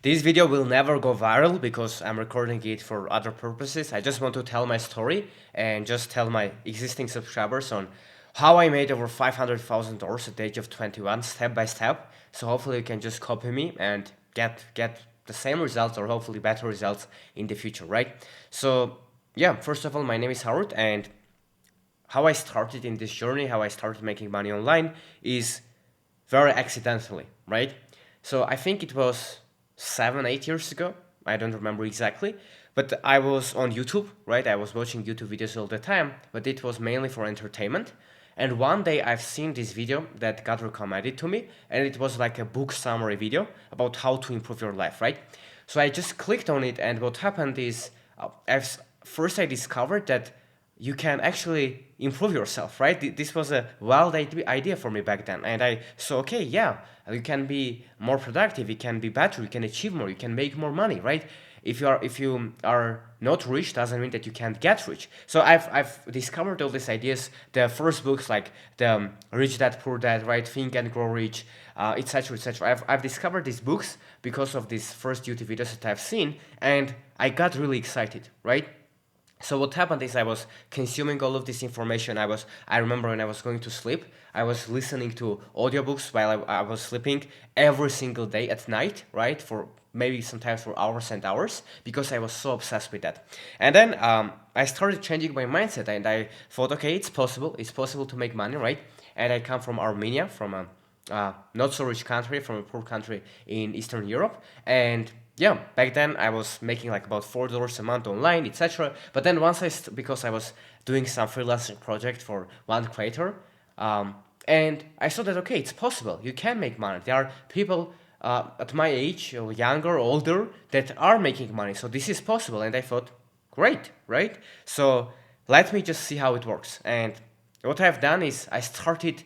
This video will never go viral because I'm recording it for other purposes. I just want to tell my story and just tell my existing subscribers on how I made over $500,000 at the age of 21, step by step. So hopefully you can just copy me and get the same results or hopefully better results in the future, right? So yeah, first of all, my name is Harut, and how I started in this journey, how I started making money online is very accidentally, right? So I think it was 7, 8 years ago. I don't remember exactly, but I was on YouTube, right? I was watching YouTube videos all the time, but it was mainly for entertainment. And one day I've seen this video that got recommended to me, and it was like a book summary video about how to improve your life, right? So I just clicked on it, and what happened is, first I discovered that you can actually improve yourself, right? This was a wild idea for me back then, and I saw, okay, yeah, you can be more productive, you can be better, you can achieve more, you can make more money, right? If you are not rich, doesn't mean that you can't get rich. So I've discovered all these ideas. The first books like the Rich Dad Poor Dad, right? Think and Grow Rich, etc., etc. I've discovered these books because of these first YouTube videos that I've seen, and I got really excited, right? So what happened is I was consuming all of this information. I remember when I was going to sleep, I was listening to audiobooks while I was sleeping every single day at night, right? For maybe sometimes for hours and hours, because I was so obsessed with that. And then I started changing my mindset, and I thought, okay, it's possible. It's possible to make money, right? And I come from Armenia, from a not so rich country, from a poor country in Eastern Europe. And yeah, back then I was making like about $4 a month online, etc. But then because I was doing some freelancing project for one creator, and I saw that, okay, it's possible. You can make money. There are people at my age, or younger, older, that are making money. So this is possible. And I thought, great, right? So let me just see how it works. And what I've done is I started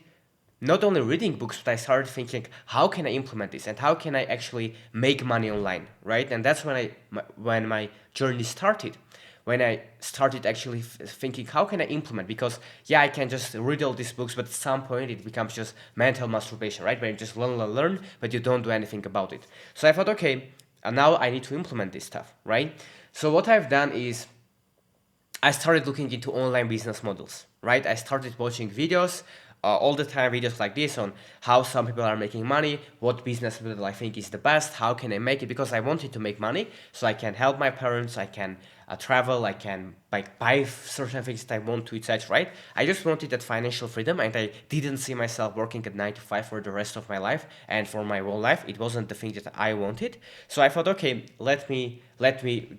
not only reading books, but I started thinking, how can I implement this and how can I actually make money online, right? And that's when my journey started. When I started actually thinking, how can I implement? Because yeah, I can just read all these books, but at some point it becomes just mental masturbation, right? Where you just learn, but you don't do anything about it. So I thought, okay, now I need to implement this stuff, right? So what I've done is I started looking into online business models, right? I started watching videos, all the time videos like this on how some people are making money, what business model I think is the best, how can I make it, because I wanted to make money so I can help my parents, I can travel, I can buy certain things that I want to, etc., right? I just wanted that financial freedom, and I didn't see myself working at 9 to 5 for the rest of my life and for my whole life. It wasn't the thing that I wanted. So I thought, okay, let me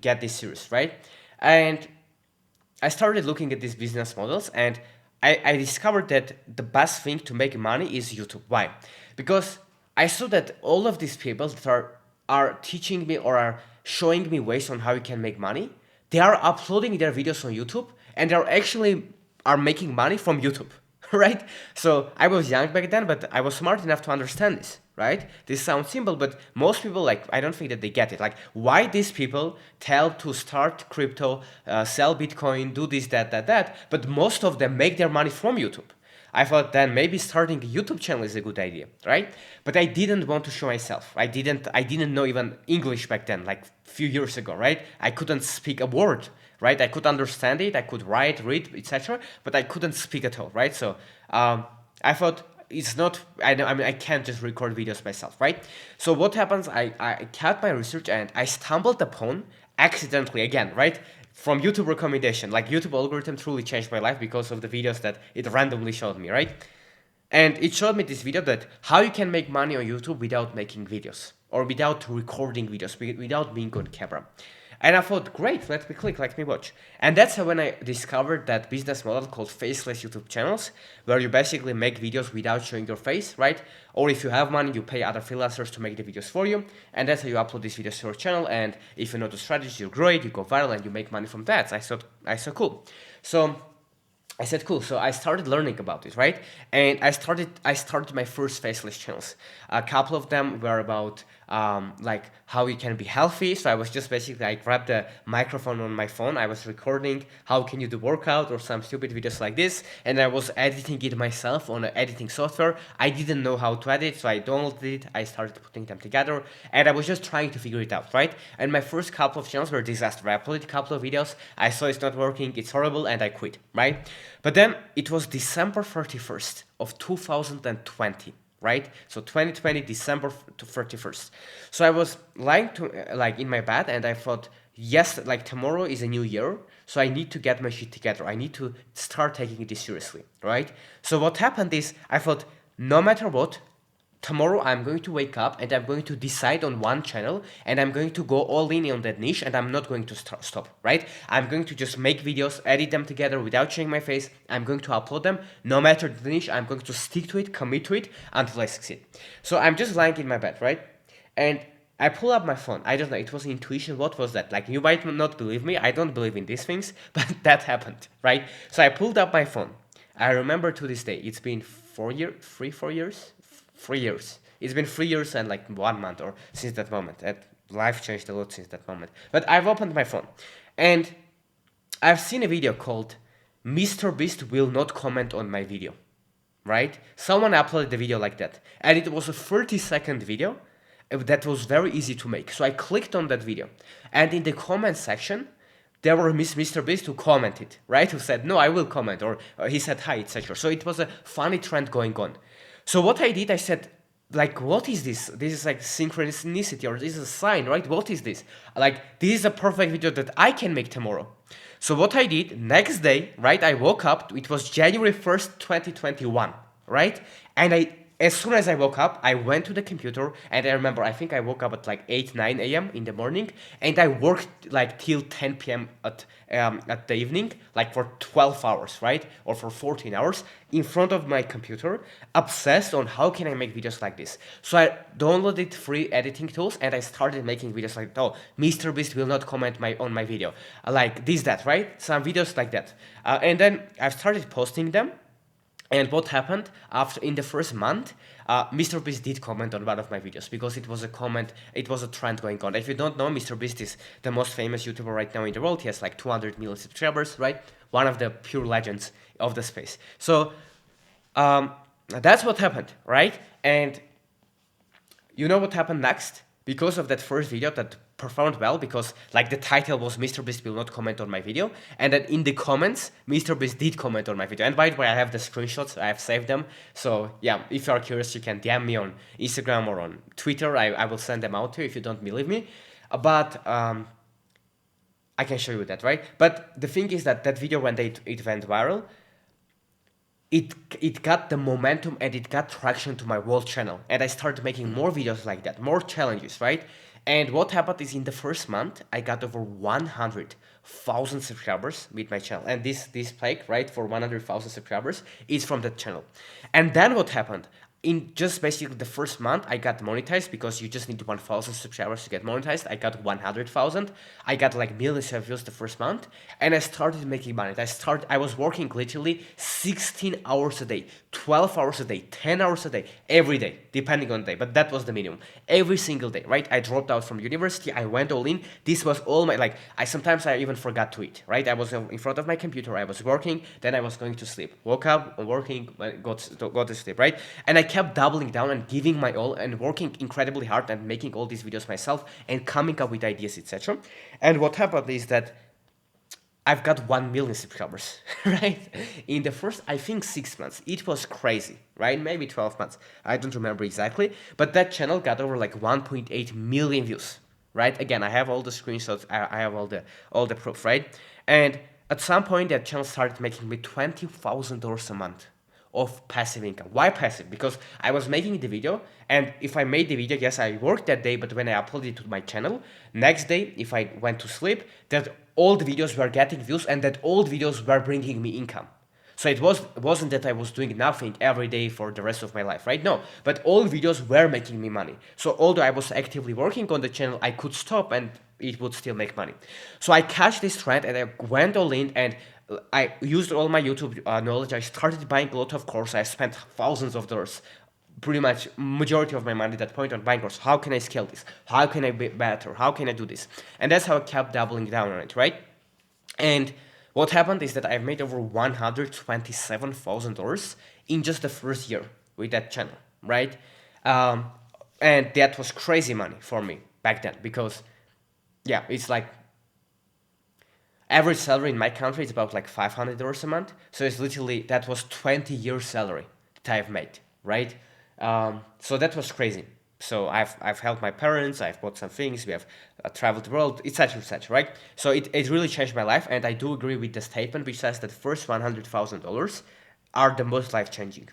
get this serious, right? And I started looking at these business models, and I discovered that the best thing to make money is YouTube. Why? Because I saw that all of these people that are teaching me or are showing me ways on how you can make money, they are uploading their videos on YouTube, and they're actually are making money from YouTube, right? So I was young back then, but I was smart enough to understand this, right? This sounds simple, but most people, like, I don't think that they get it. Like, why these people tell to start crypto, sell Bitcoin, do this, that, but most of them make their money from YouTube. I thought then maybe starting a YouTube channel is a good idea, right? But I didn't want to show myself. I didn't know even English back then, like few years ago, right? I couldn't speak a word, right? I could understand it, I could write, read, etc., but I couldn't speak at all, right? So I thought it's not. I can't just record videos myself, right? So what happens? I kept my research, and I stumbled upon accidentally again, right? From YouTube recommendation, like YouTube algorithm truly changed my life because of the videos that it randomly showed me, right? And it showed me this video that how you can make money on YouTube without making videos or without recording videos, without being on camera. And I thought, great, let me click, let me watch. And that's when I discovered that business model called faceless YouTube channels, where you basically make videos without showing your face, right? Or if you have money, you pay other freelancers to make the videos for you. And that's how you upload these videos to your channel. And if you know the strategy, you grow it, you go viral, and you make money from that. I saw cool. So I said, cool. So I started learning about it, right? And I started my first faceless channels. A couple of them were about like how you can be healthy. So I was just basically, I grabbed the microphone on my phone. I was recording how can you do workout or some stupid videos like this, and I was editing it myself on an editing software. I didn't know how to edit, so I downloaded it. I started putting them together, and I was just trying to figure it out, right? And my first couple of channels were disaster. I uploaded a couple of videos. I saw it's not working. It's horrible, and I quit, right? But then it was December 31st of 2020, right? So 2020, December to 31st. So I was lying to like in my bed, and I thought, yes, like tomorrow is a new year, so I need to get my shit together. I need to start taking this seriously, right? So what happened is I thought, no matter what, tomorrow I'm going to wake up and I'm going to decide on one channel and I'm going to go all in on that niche and I'm not going to stop, right? I'm going to just make videos, edit them together without showing my face. I'm going to upload them. No matter the niche, I'm going to stick to it, commit to it until I succeed. So I'm just lying in my bed, right? And I pull up my phone. I don't know, it was intuition. What was that? Like, you might not believe me. I don't believe in these things, but that happened, right? So I pulled up my phone. I remember to this day, it's been 4 years? 3 years. It's been 3 years and like 1 month or since that moment. And life changed a lot since that moment. But I've opened my phone and I've seen a video called Mr. Beast will not comment on my video, right? Someone uploaded a video like that. And it was a 30-second video that was very easy to make. So I clicked on that video. And in the comment section, there were Mr. Beast who commented, right? Who said, no, I will comment. Or he said hi, etc. So it was a funny trend going on. So what I did, I said, like, what is this? This is like synchronicity, or this is a sign, right? What is this? Like, this is a perfect video that I can make tomorrow. So what I did, next day, right, I woke up, it was January 1st, 2021, right? And as soon as I woke up, I went to the computer, and I remember, I think I woke up at like 8, 9 a.m. in the morning, and I worked like till 10 p.m. at the evening, like for 12 hours, right? Or for 14 hours in front of my computer, obsessed on how can I make videos like this. So I downloaded free editing tools, and I started making videos like, oh, Mr. Beast will not comment on my video. Like this, that, right? Some videos like that. And then I started posting them. And what happened after in the first month, Mr. Beast did comment on one of my videos because it was a comment, it was a trend going on. If you don't know, Mr. Beast is the most famous YouTuber right now in the world. He has like 200 million subscribers, right? One of the pure legends of the space. So that's what happened, right? And you know what happened next? Because of that first video that performed well, because like the title was Mr. Beast will not comment on my video, and then in the comments, Mr. Beast did comment on my video. And by the way, I have the screenshots, I have saved them. So yeah, if you are curious, you can DM me on Instagram or on Twitter. I will send them out to you if you don't believe me. But I can show you that, right? But the thing is that that video, when it went viral, it got the momentum and it got traction to my whole channel. And I started making more videos like that, more challenges, right? And what happened is in the first month, I got over 100,000 subscribers with my channel. And this plaque, right, for 100,000 subscribers is from that channel. And then what happened? In just basically the first month, I got monetized because you just need 1,000 subscribers to get monetized. I got 100,000. I got like millions of views the first month, and I started making money. I was working literally 16 hours a day, 12 hours a day, 10 hours a day, every day, depending on the day. But that was the minimum. Every single day, right? I dropped out from university. I went all in. This was all my, like, sometimes I even forgot to eat, right? I was in front of my computer. I was working. Then I was going to sleep. Woke up, working, got to sleep, right? And I kept doubling down and giving my all and working incredibly hard and making all these videos myself and coming up with ideas, etc. And what happened is that I've got 1 million subscribers, right? In the first, I think 6 months. It was crazy, right? Maybe 12 months. I don't remember exactly. But that channel got over like 1.8 million views, right? Again, I have all the screenshots. I have all the proof, right? And at some point, that channel started making me $20,000 a month of passive income. Why passive? Because I was making the video, and if I made the video, yes, I worked that day, but when I uploaded it to my channel, next day, if I went to sleep, that old videos were getting views, and that old videos were bringing me income. So it wasn't that I was doing nothing every day for the rest of my life, right? No, but all videos were making me money. So although I was actively working on the channel, I could stop and it would still make money. So I catch this trend and I went all in, and I used all my YouTube knowledge. I started buying a lot of courses. I spent thousands of dollars pretty much majority of my money at that point on buying course. How can I scale this? How can I be better? How can I do this? And that's how I kept doubling down on it, right? And what happened is that I've made over $127,000 in just the first year with that channel, right? Um, and that was crazy money for me back then because, yeah, it's like average salary in my country is about like $500 a month. So it's literally, that was 20 years salary that I've made, right? So that was crazy. So I've helped my parents, I've bought some things, we have traveled the world, etc., etc., right? So it really changed my life, and I do agree with the statement which says that first $100,000 are the most life changing,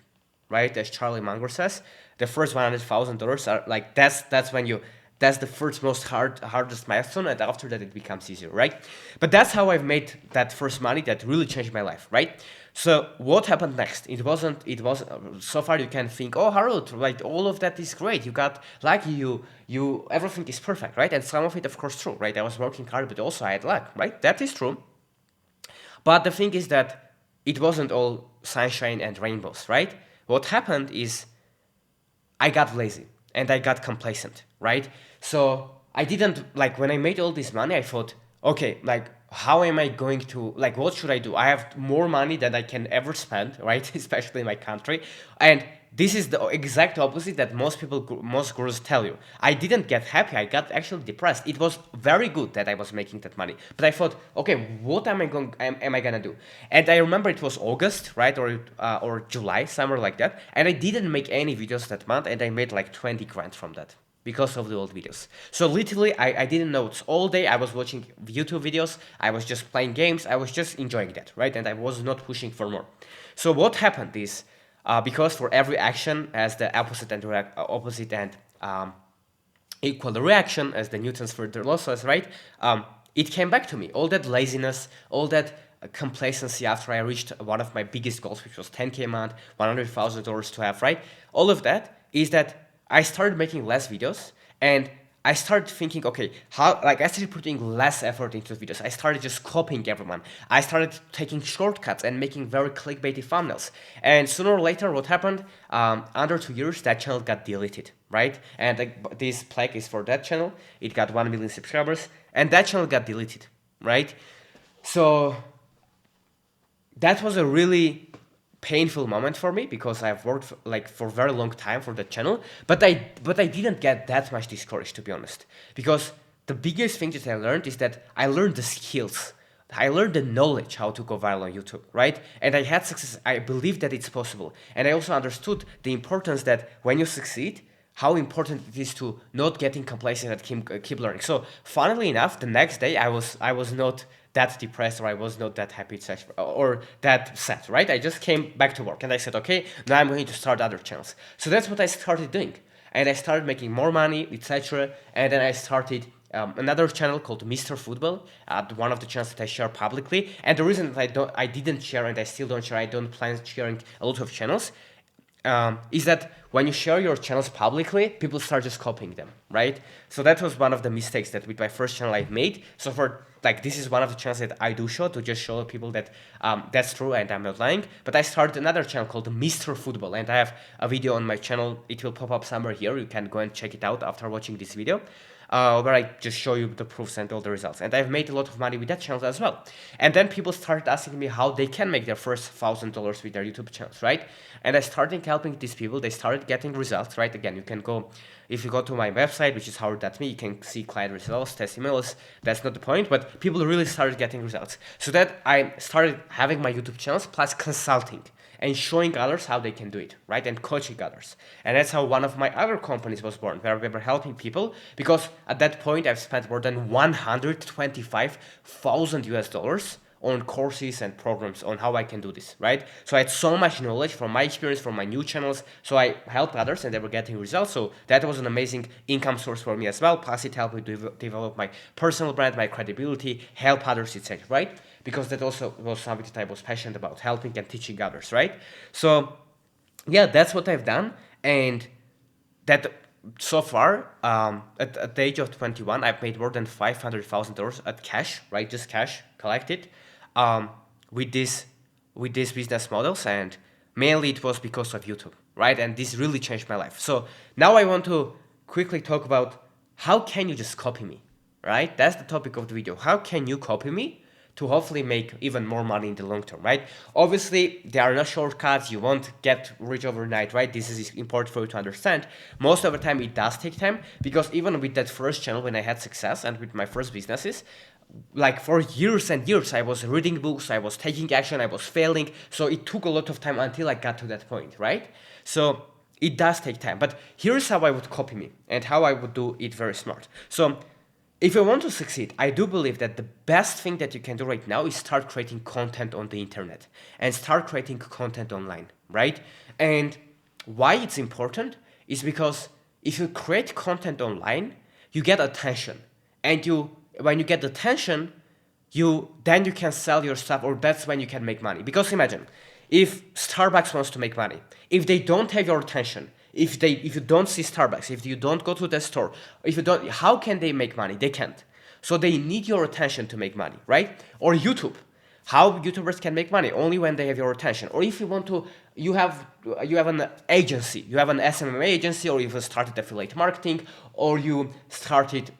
right? As Charlie Munger says, the first $100,000 are like that's when you that's the first most hardest milestone, and after that it becomes easier, right? But that's how I've made that first money that really changed my life, right? So what happened next? It was so far you can think, oh Harut, like all of that is great. You got lucky, you everything is perfect, right? And some of it of course true, right? I was working hard, but also I had luck, right? That is true. But the thing is that it wasn't all sunshine and rainbows, right? What happened is I got lazy and I got complacent, right? So I didn't like when I made all this money, I thought, okay, like how am I going to like what should I do? I have more money than I can ever spend, right? Especially in my country. And this is the exact opposite that most people, most gurus tell you. I didn't get happy. I got actually depressed. It was very good that I was making that money, but I thought, okay, what am I gonna do? And I remember it was August, right, or July, somewhere like that. And I didn't make any videos that month, and I made like 20 grand from that because of the old videos. So literally, I didn't know. It's all day I was watching YouTube videos. I was just playing games. I was just enjoying that, right? And I was not pushing for more. So what happened is because for every action has the opposite and equal reaction, as the Newton's third law says, right? It came back to me. All that laziness, all that complacency after I reached one of my biggest goals, which was 10K a month, $100,000 to have, right? All of that is that I started making less videos, and I started thinking, okay, how, like I started putting less effort into videos. I started just copying everyone. I started taking shortcuts and making very clickbaity thumbnails. And sooner or later, what happened? Under 2 years, that channel got deleted, right? And this plaque is for that channel. It got 1 million subscribers, and that channel got deleted, right? So that was a really painful moment for me because I've worked for a very long time for the channel, but I didn't get that much discouraged, to be honest, because the biggest thing that I learned is that I learned the skills. I learned the knowledge how to go viral on YouTube, right? And I had success. I believe that it's possible, and I also understood the importance that when you succeed, how important it is to not getting complacent and keep learning. So funnily enough, the next day I was not that depressed, or I was not that happy, etc., or that sad, right? I just came back to work and I said, okay, now I'm going to start other channels. So that's what I started doing, and I started making more money, etc. And then I started another channel called Mr. Football, one of the channels that I share publicly. And the reason that I didn't share, and I still don't share, I don't plan sharing a lot of channels, is that when you share your channels publicly, people start just copying them, right? So that was one of the mistakes that with my first channel I made. So for like this is one of the channels that I do show to just show people that that's true and I'm not lying. But I started another channel called Mr. Football, and I have a video on my channel. It will pop up somewhere here. You can go and check it out after watching this video. Where I just show you the proofs and all the results. And I've made a lot of money with that channel as well. And then people started asking me how they can make their first $1,000 with their YouTube channels, right? And I started helping these people. They started getting results, right? Again, you can go, if you go to my website, which is harut.me, you can see client results, testimonials. That's not the point, but people really started getting results. So that I started having my YouTube channels plus consulting and showing others how they can do it, right? And coaching others. And that's how one of my other companies was born, where we were helping people, because at that point I've spent more than 125,000 US dollars on courses and programs on how I can do this, right? So I had so much knowledge from my experience, from my new channels. So I helped others and they were getting results. So that was an amazing income source for me as well. Plus it helped me develop my personal brand, my credibility, help others, etc., right? Because that also was something that I was passionate about, helping and teaching others, right? So yeah, that's what I've done. And that so far, at the age of 21, I've made more than $500,000 at cash, right? Just cash collected, um, with this with these business models, and mainly it was because of YouTube, right? And this really changed my life. So now I want to quickly talk about how can you just copy me, right? That's the topic of the video. How can you copy me to hopefully make even more money in the long term, right? Obviously, there are no shortcuts. You won't get rich overnight, right? This is important for you to understand. Most of the time, it does take time because even with that first channel, when I had success and with my first businesses, like for years and years, I was reading books, I was taking action, I was failing. So it took a lot of time until I got to that point, right? So it does take time. But here's how I would copy me and how I would do it very smart. So if you want to succeed, I do believe that the best thing that you can do right now is start creating content on the internet and start creating content online, right? And why it's important is because if you create content online, you get attention. And when you get attention, then you can sell your stuff, or that's when you can make money. Because imagine, if Starbucks wants to make money, if they don't have your attention, if you don't see Starbucks, if you don't go to the store, how can they make money? They can't. So they need your attention to make money, right? Or YouTube. How YouTubers can make money? Only when they have your attention. Or if you want to, you have an agency, you have an SMM agency, or you've started affiliate marketing, or you started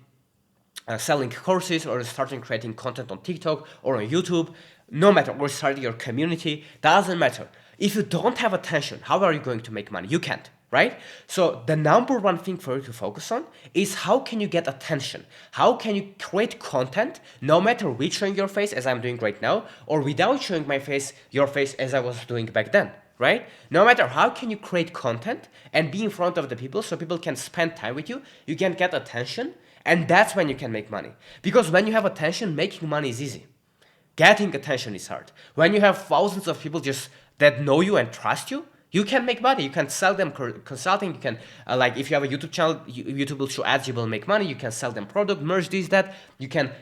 selling courses, or starting creating content on TikTok or on YouTube, no matter, or starting your community, doesn't matter. If you don't have attention, how are you going to make money? You can't, right? So the number one thing for you to focus on is how can you get attention? How can you create content, no matter with showing your face, as I'm doing right now, or without showing your face, as I was doing back then, right? No matter how can you create content and be in front of the people so people can spend time with you, you can get attention, and that's when you can make money. Because when you have attention, making money is easy. Getting attention is hard. When you have thousands of people just that know you and trust you, you can make money. You can sell them consulting. You can, like if you have a YouTube channel, YouTube will show ads, you will make money. You can sell them product, merge this, that. You can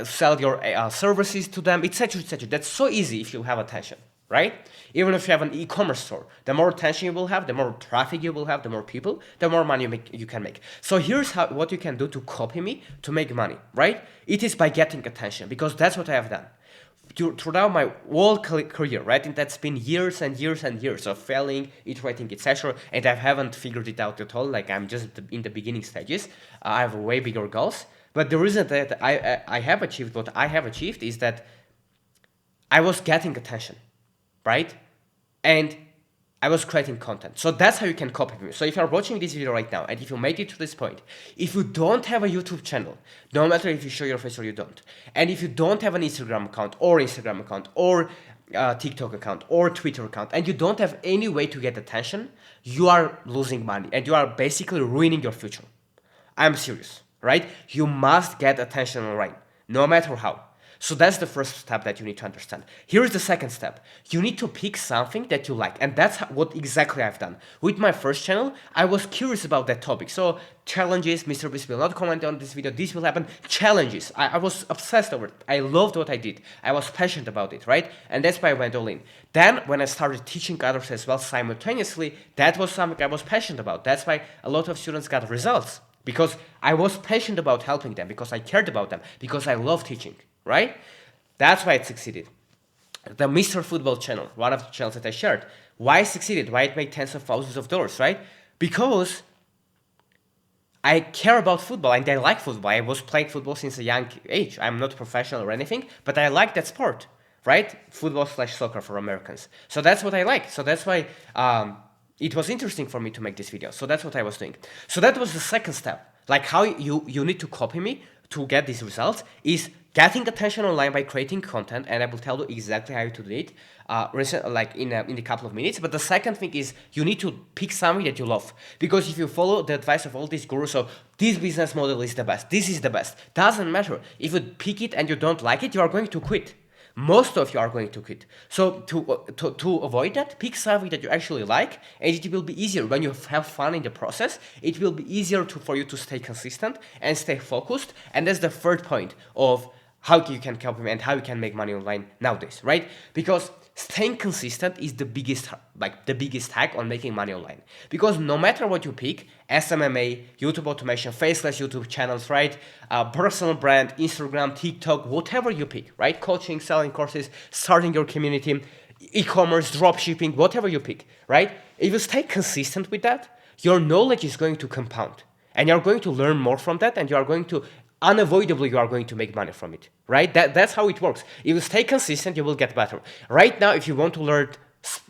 sell your services to them, etc., etc. That's so easy if you have attention, right? Even if you have an e-commerce store, the more attention you will have, the more traffic you will have, the more people, the more money you can make. So here's what you can do to copy me to make money, right? It is by getting attention, because that's what I have done. Throughout my whole career, right? And that's been years and years and years of failing, iterating, etc. And I haven't figured it out at all. Like I'm just in the beginning stages. I have way bigger goals. But the reason that I have achieved what I have achieved is that I was getting attention, right? And I was creating content. So that's how you can copy me. So if you're watching this video right now, and if you made it to this point, if you don't have a YouTube channel, no matter if you show your face or you don't, and if you don't have an Instagram account or TikTok account or Twitter account, and you don't have any way to get attention, you are losing money and you are basically ruining your future. I'm serious, right? You must get attention online, no matter how. So that's the first step that you need to understand. Here's the second step. You need to pick something that you like. And that's what exactly I've done. With my first channel, I was curious about that topic. So challenges, Mr. Beast will not comment on this video, this will happen. Challenges. I was obsessed over it. I loved what I did. I was passionate about it, right? And that's why I went all in. Then when I started teaching others as well simultaneously, that was something I was passionate about. That's why a lot of students got results. Because I was passionate about helping them, because I cared about them, because I love teaching. Right? That's why it succeeded. The Mr. Football channel, one of the channels that I shared, why it succeeded, why it made tens of thousands of dollars, right? Because I care about football and I like football. I was playing football since a young age. I'm not professional or anything, but I like that sport, right? Football/soccer for Americans. So that's what I like. So that's why it was interesting for me to make this video. So that's what I was doing. So that was the second step. Like how you need to copy me to get these results is getting attention online by creating content, and I will tell you exactly how to do it in a couple of minutes. But the second thing is you need to pick something that you love, because if you follow the advice of all these gurus, so this business model is the best, this is the best, doesn't matter. If you pick it and you don't like it, you are going to quit. Most of you are going to quit. So to avoid that, pick something that you actually like, and it will be easier when you have fun in the process. It will be easier for you to stay consistent and stay focused. And that's the third point of how you can copy and how you can make money online nowadays, right? Because staying consistent is the biggest hack on making money online. Because no matter what you pick, SMMA, YouTube automation, faceless YouTube channels, right? Personal brand, Instagram, TikTok, whatever you pick, right? Coaching, selling courses, starting your community. e-commerce, drop shipping, whatever you pick, right? If you stay consistent with that, your knowledge is going to compound and you're going to learn more from that and you are going to unavoidably you are going to make money from it, right? That's how it works. If you stay consistent, you will get better. Right now, if you want to learn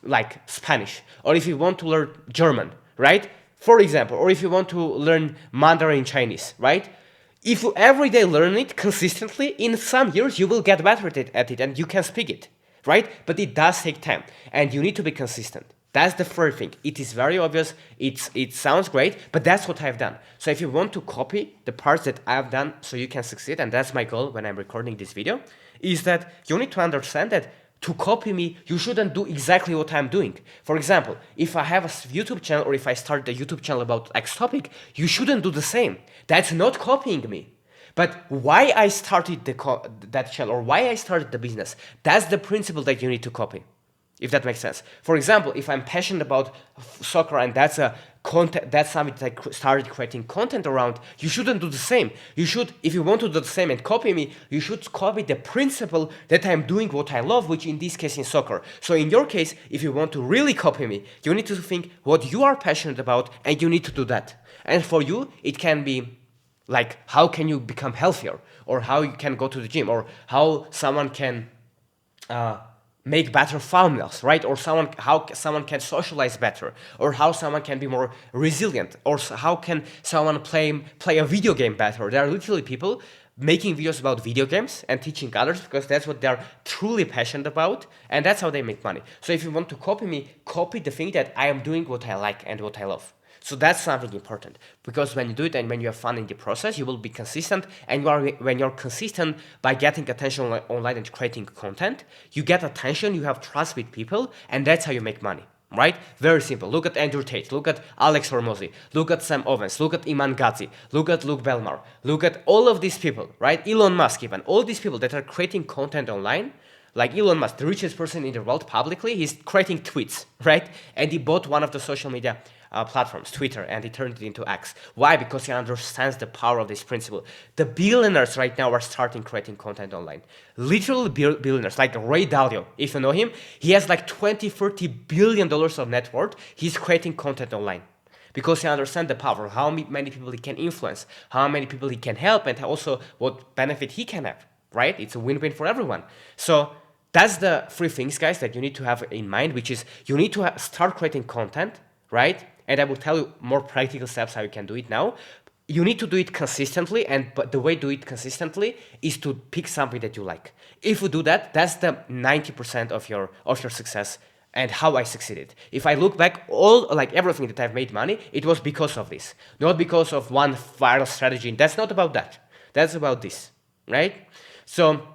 like Spanish or if you want to learn German, right? For example, or if you want to learn Mandarin Chinese, right? If you every day learn it consistently, in some years you will get better at it and you can speak it, right? But it does take time and you need to be consistent. That's the first thing. It is very obvious. It sounds great, but that's what I've done. So if you want to copy the parts that I've done so you can succeed, and that's my goal when I'm recording this video, is that you need to understand that to copy me, you shouldn't do exactly what I'm doing. For example, if I have a YouTube channel or if I start a YouTube channel about X topic, you shouldn't do the same. That's not copying me. But why I started that channel or why I started the business, that's the principle that you need to copy, if that makes sense. For example, if I'm passionate about soccer and that's something that I started creating content around, you shouldn't do the same. You should, if you want to do the same and copy me, you should copy the principle that I'm doing what I love, which in this case is soccer. So in your case, if you want to really copy me, you need to think what you are passionate about and you need to do that. And for you, it can be like how can you become healthier or how you can go to the gym or how someone can make better thumbnails, right? Or how someone can socialize better, or how someone can be more resilient, or how can someone play a video game better. There are literally people making videos about video games and teaching others because that's what they're truly passionate about, and that's how they make money. So if you want to copy me, copy the thing that I am doing what I like and what I love. So that's something important because when you do it and when you have fun in the process, you will be consistent. And when you're consistent by getting attention online and creating content, you get attention, you have trust with people, and that's how you make money, right? Very simple. Look at Andrew Tate, look at Alex Hormozy, look at Sam Ovens, look at Iman Gadzhi, look at Luke Belmar, look at all of these people, right? Elon Musk even, all these people that are creating content online. Like Elon Musk, the richest person in the world publicly, he's creating tweets, right? And he bought one of the social media platforms, Twitter, and he turned it into X. Why? Because he understands the power of this principle. The billionaires right now are starting creating content online. Literally billionaires, like Ray Dalio, if you know him, he has like $20-30 billion of net worth. He's creating content online because he understands the power, how many people he can influence, how many people he can help, and also what benefit he can have, right? It's a win-win for everyone. So that's the three things, guys, that you need to have in mind, which is you need to start creating content, right? And I will tell you more practical steps how you can do it now. You need to do it consistently, but the way to do it consistently is to pick something that you like. If you do that, that's the 90% of your success and how I succeeded. If I look back, everything that I've made money, it was because of this, not because of one viral strategy. That's not about that. That's about this, right? So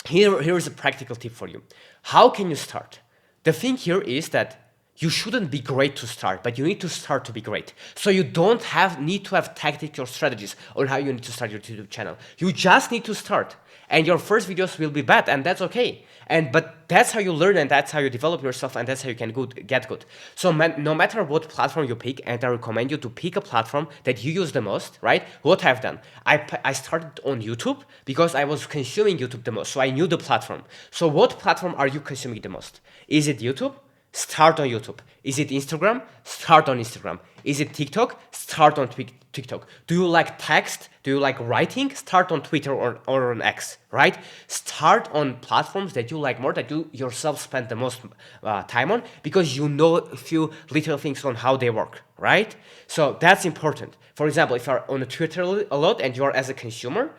here is a practical tip for you. How can you start? The thing here is that you shouldn't be great to start, but you need to start to be great. So you don't need to have tactics or strategies on how you need to start your YouTube channel. You just need to start. And your first videos will be bad, and that's okay. But that's how you learn, and that's how you develop yourself, and that's how you can get good. So no matter what platform you pick, and I recommend you to pick a platform that you use the most, right? What I've done, I started on YouTube because I was consuming YouTube the most, so I knew the platform. So what platform are you consuming the most? Is it YouTube? Start on YouTube. Is it Instagram? Start on Instagram. Is it TikTok? Start on TikTok. Do you like text? Do you like writing? Start on Twitter or on X, right? Start on platforms that you like more, that you yourself spend the most time on, because you know a few little things on how they work, right? So that's important. For example, if you're on Twitter a lot and you're as a consumer,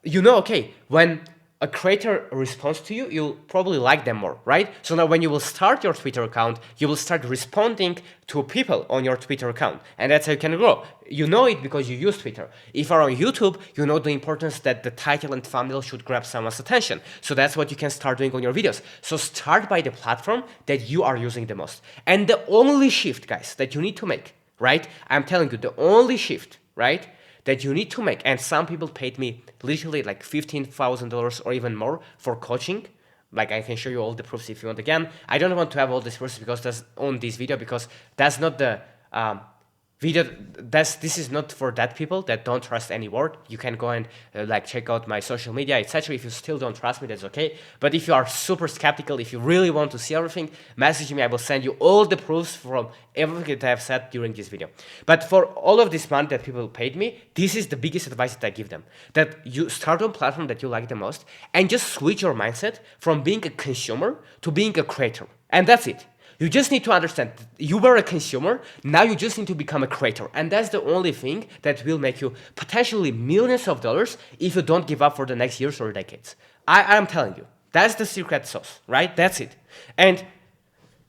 you know, okay, when a creator responds to you, you'll probably like them more, right? So now when you will start your Twitter account, you will start responding to people on your Twitter account. And that's how you can grow. You know it because you use Twitter. If you're on YouTube, you know the importance that the title and thumbnail should grab someone's attention. So that's what you can start doing on your videos. So start by the platform that you are using the most. And the only shift, guys, that you need to make, right? I'm telling you, the only shift, right, that you need to make, and some people paid me literally like $15,000 or even more for coaching. Like, I can show you all the proofs if you want. Again, I don't want to have all these proofs because that's on this video, because that's not the video. This is not for that people that don't trust any word. You can go and like check out my social media, etc. If you still don't trust me, that's okay. But if you are super skeptical, if you really want to see everything, message me. I will send you all the proofs from everything that I have said during this video. But for all of this money that people paid me, this is the biggest advice that I give them: that you start on platform that you like the most and just switch your mindset from being a consumer to being a creator, and that's it. You just need to understand you were a consumer, now you just need to become a creator. And that's the only thing that will make you potentially millions of dollars if you don't give up for the next years or decades. I'm telling you, that's the secret sauce, right? That's it. And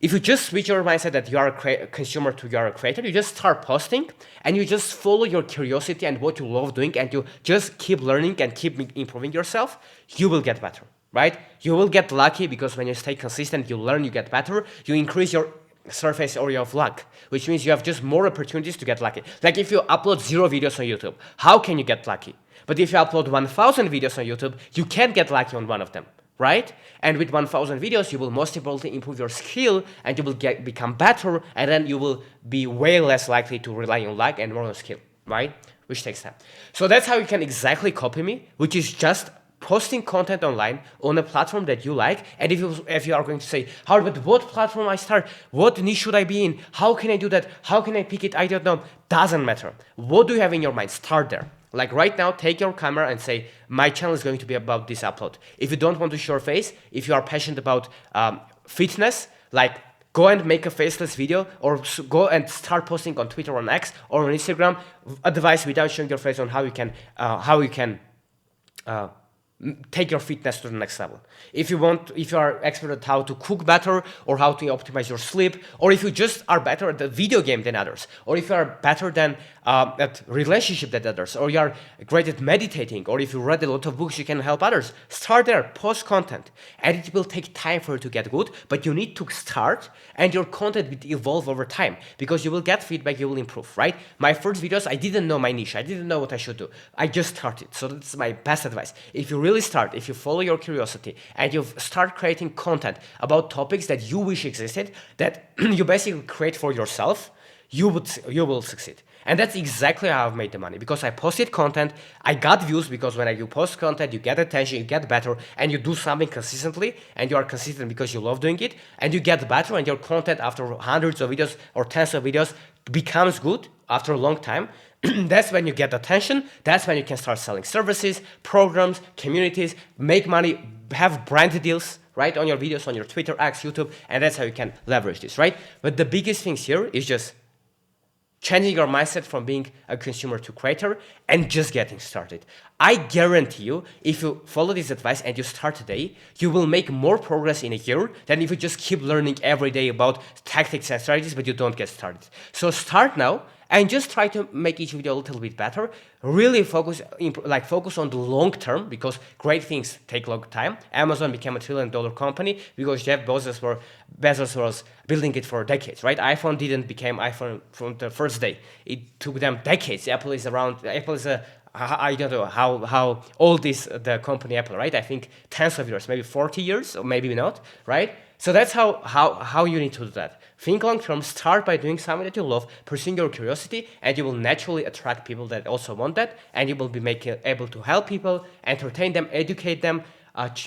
if you just switch your mindset that you are a consumer to you are a creator, you just start posting and you just follow your curiosity and what you love doing and you just keep learning and keep improving yourself, you will get better. Right? You will get lucky because when you stay consistent, you learn, you get better, you increase your surface area of luck, which means you have just more opportunities to get lucky. Like if you upload 0 videos on YouTube, how can you get lucky? But if you upload 1,000 videos on YouTube, you can get lucky on one of them, right? And with 1,000 videos, you will most importantly improve your skill and you will become better, and then you will be way less likely to rely on luck and more on skill, right? Which takes time. So that's how you can exactly copy me, which is just posting content online on a platform that you like. And if you are going to say, how, but what platform I start? What niche should I be in? How can I do that? How can I pick it? I don't know. Doesn't matter. What do you have in your mind? Start there. Like right now, take your camera and say, my channel is going to be about this upload. If you don't want to show your face, if you are passionate about fitness, like go and make a faceless video or go and start posting on Twitter, on X, or on Instagram, advice without showing your face on how you can take your fitness to the next level. If you are expert at how to cook better or how to optimize your sleep, or if you just are better at the video game than others, or if you are better than at relationship than others, or you are great at meditating, or if you read a lot of books, you can help others. Start there, post content, and it will take time for you to get good, but you need to start, and your content will evolve over time because you will get feedback, you will improve, right? My first videos, I didn't know my niche, I didn't know what I should do. I just started, so that's my best advice. If you really start, if you follow your curiosity and you start creating content about topics that you wish existed, that you basically create for yourself, you will succeed. And that's exactly how I've made the money, because I posted content, I got views, because when you post content, you get attention, you get better, and you do something consistently, and you are consistent because you love doing it, and you get better, and your content after hundreds of videos or tens of videos becomes good after a long time. That's when you get attention, that's when you can start selling services, programs, communities, make money, have brand deals, right, on your videos, on your Twitter, X, YouTube, and that's how you can leverage this, right? But the biggest things here is just changing your mindset from being a consumer to creator and just getting started. I guarantee you, if you follow this advice and you start today, you will make more progress in a year than if you just keep learning every day about tactics and strategies, but you don't get started. So start now and just try to make each video a little bit better. Really focus on the long term, because great things take long time. Amazon became $1 trillion company because Jeff Bezos was building it for decades, right? iPhone didn't become iPhone from the first day. It took them decades. Apple is I don't know how old is the company Apple, right? I think tens of years, maybe 40 years, or maybe not, right? So that's how you need to do that. Think long term, start by doing something that you love, pursuing your curiosity, and you will naturally attract people that also want that, and you will be able to help people, entertain them, educate them,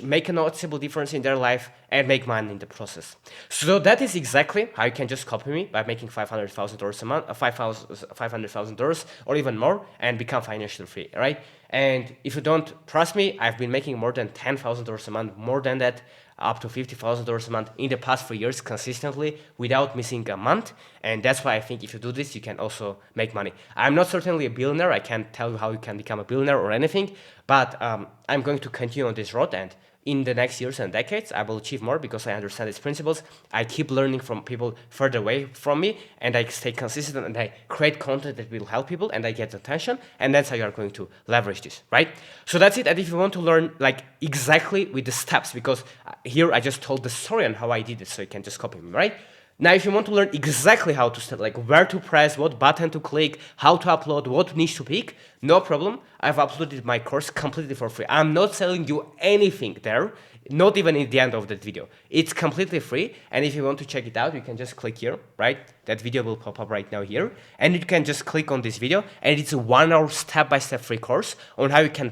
make a noticeable difference in their life, and make money in the process. So that is exactly how you can just copy me by making $500,000 a month, $500,000 or even more, and become financially free, right? And if you don't trust me, I've been making more than $10,000 a month, more than that, up to $50,000 a month in the past 3 years consistently without missing a month. And that's why I think if you do this, you can also make money. I'm not certainly a billionaire. I can't tell you how you can become a billionaire or anything, but I'm going to continue on this road, and in the next years and decades, I will achieve more because I understand its principles. I keep learning from people further away from me, and I stay consistent, and I create content that will help people, and I get attention, and that's how you are going to leverage this, right? So that's it. And if you want to learn like exactly with the steps, because here I just told the story on how I did it, so you can just copy me, right? Now, if you want to learn exactly how to start, like where to press, what button to click, how to upload, what niche to pick, no problem. I've uploaded my course completely for free. I'm not selling you anything there. not even in the end of that video. It's completely free, and if you want to check it out, you can just click here, right? That video will pop up right now here, and you can just click on this video, and it's a 1 hour step-by-step free course on how you can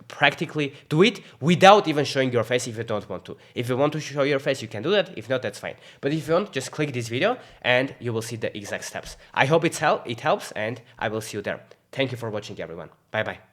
practically do it without even showing your face if you don't want to. If you want to show your face, you can do that. If not, that's fine. But if you want, just click this video and you will see the exact steps. I hope it helps, and I will see you there. Thank you for watching, everyone. Bye-bye.